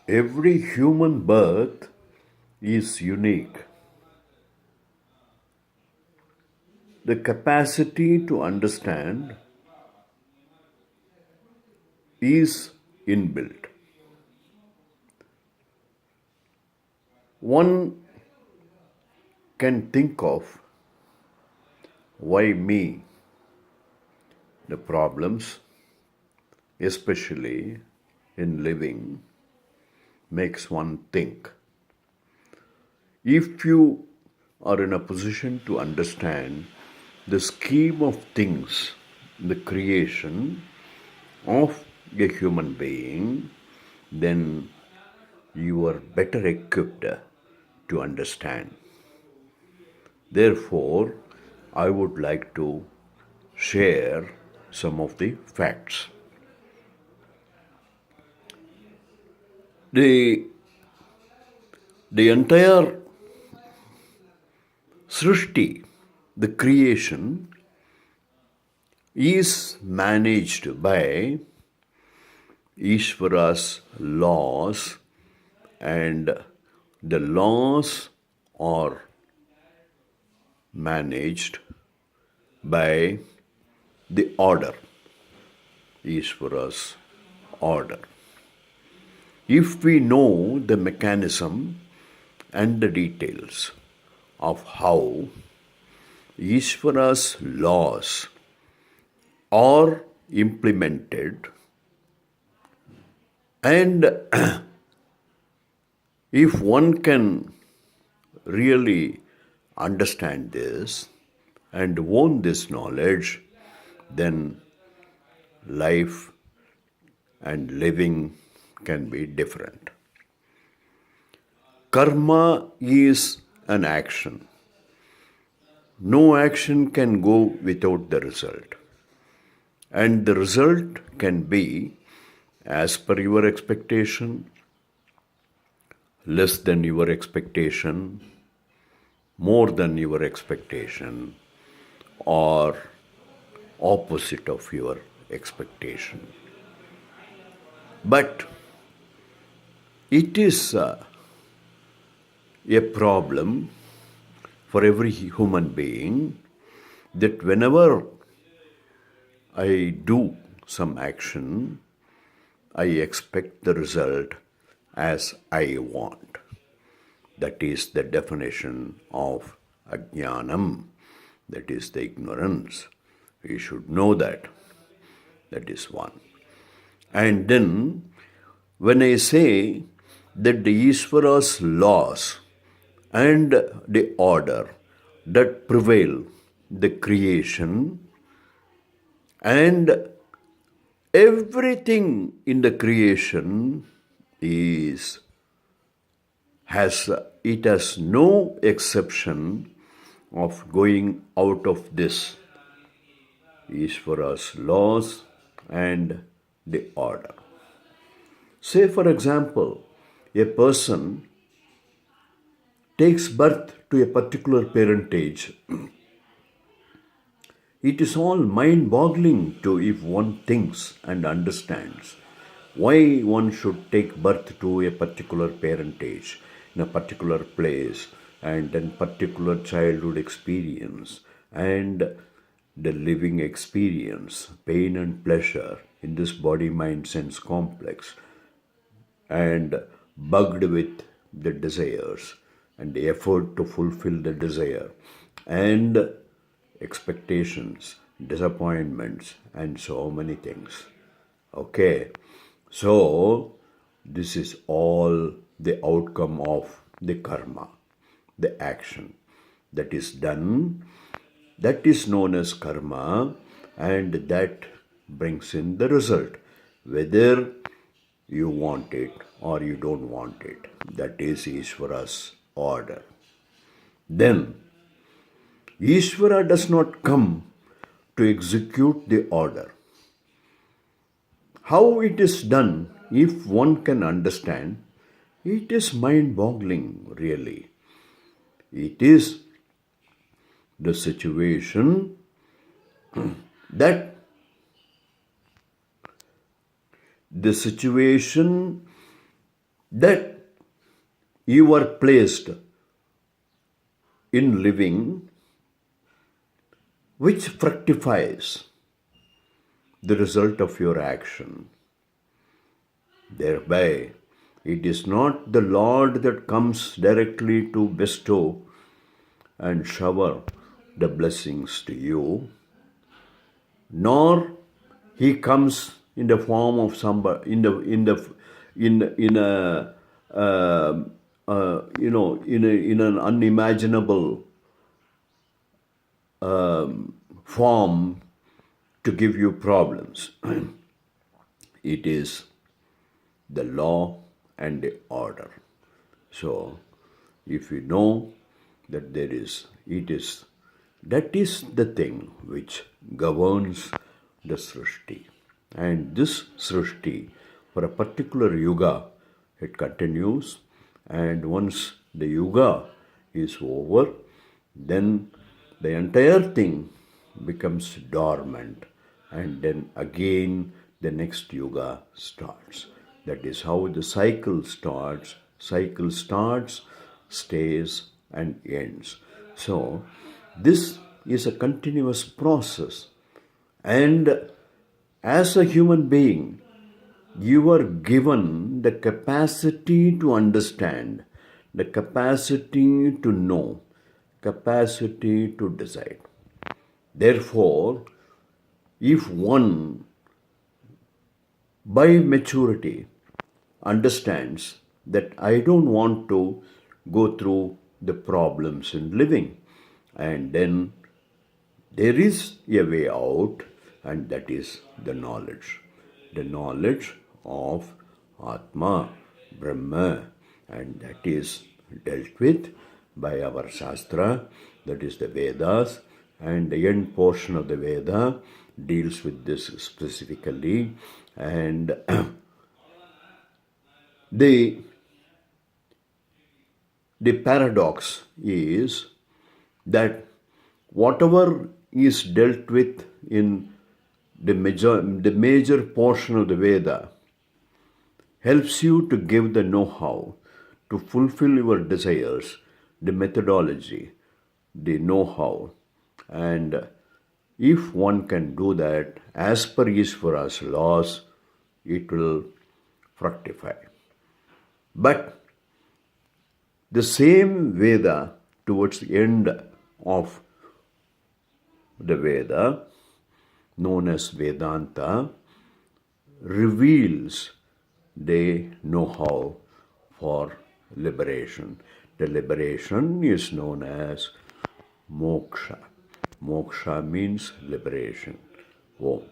Every human birth is unique. The capacity to understand is inbuilt. One can think of why me, the problems, especially in living, makes one think. If you are in a position to understand the scheme of things, the creation of a human being, then you are better equipped to understand. Therefore, I would like to share some of the facts. The, the entire Srishti, the creation, is managed by ISVARA's laws, and the laws are managed by the order, ISVARA's order. If we know the mechanism and the details of how ISVARA's laws are implemented, and if one can really understand this and own this knowledge, then life and living can be different. Karma is an action. No action can go without the result. And the result can be as per your expectation, less than your expectation, more than your expectation, or opposite of your expectation. But it is a problem for every human being that whenever I do some action, I expect the result as I want. That is the definition of ajnanam, that is the ignorance. We should know that. That is one. And then, when I say that the Ishvara's laws and the order that prevail, the creation, and everything in the creation has no exception of going out of this Ishvara's laws and the order. Say, for example, a person takes birth to a particular parentage. It is all mind-boggling to if one thinks and understands why one should take birth to a particular parentage in a particular place and then particular childhood experience and the living experience, pain and pleasure in this body-mind-sense complex, and bugged with the desires and the effort to fulfill the desire and expectations, disappointments, and so many things. Okay, so this is all the outcome of the karma, the action that is done, that is known as karma, and that brings in the result, whether you want it or you don't want it. That is Ishvara's order. Then, Ishvara does not come to execute the order. How it is done, if one can understand, it is mind-boggling, really. It is the situation that that you are placed in living, which fructifies the result of your action. Thereby, it is not the Lord that comes directly to bestow and shower the blessings to you, nor he comes in the form of somebody in a in an unimaginable form to give you problems. It is the law and the order. So, if you know that that is the thing which governs the Srishti. And this Srishti, for a particular yuga, it continues, and once the yuga is over, then the entire thing becomes dormant, and then again the next yuga starts. That is how the cycle starts. Cycle starts, stays, and ends. So, this is a continuous process. And as a human being, you are given the capacity to understand, the capacity to know, capacity to decide. Therefore, if one by maturity understands that I don't want to go through the problems in living, and then there is a way out, and that is the knowledge of Atma, Brahma, and that is dealt with by our Shastra, that is the Vedas, and the end portion of the Veda deals with this specifically. And the paradox is that whatever is dealt with in the major portion of the Veda helps you to give the know-how to fulfill your desires, the methodology, the know-how. And if one can do that as per Isvara's laws, it will fructify. But the same Veda, towards the end of the Veda, known as Vedanta, reveals the know-how for liberation. The liberation is known as moksha. Moksha means liberation. Om.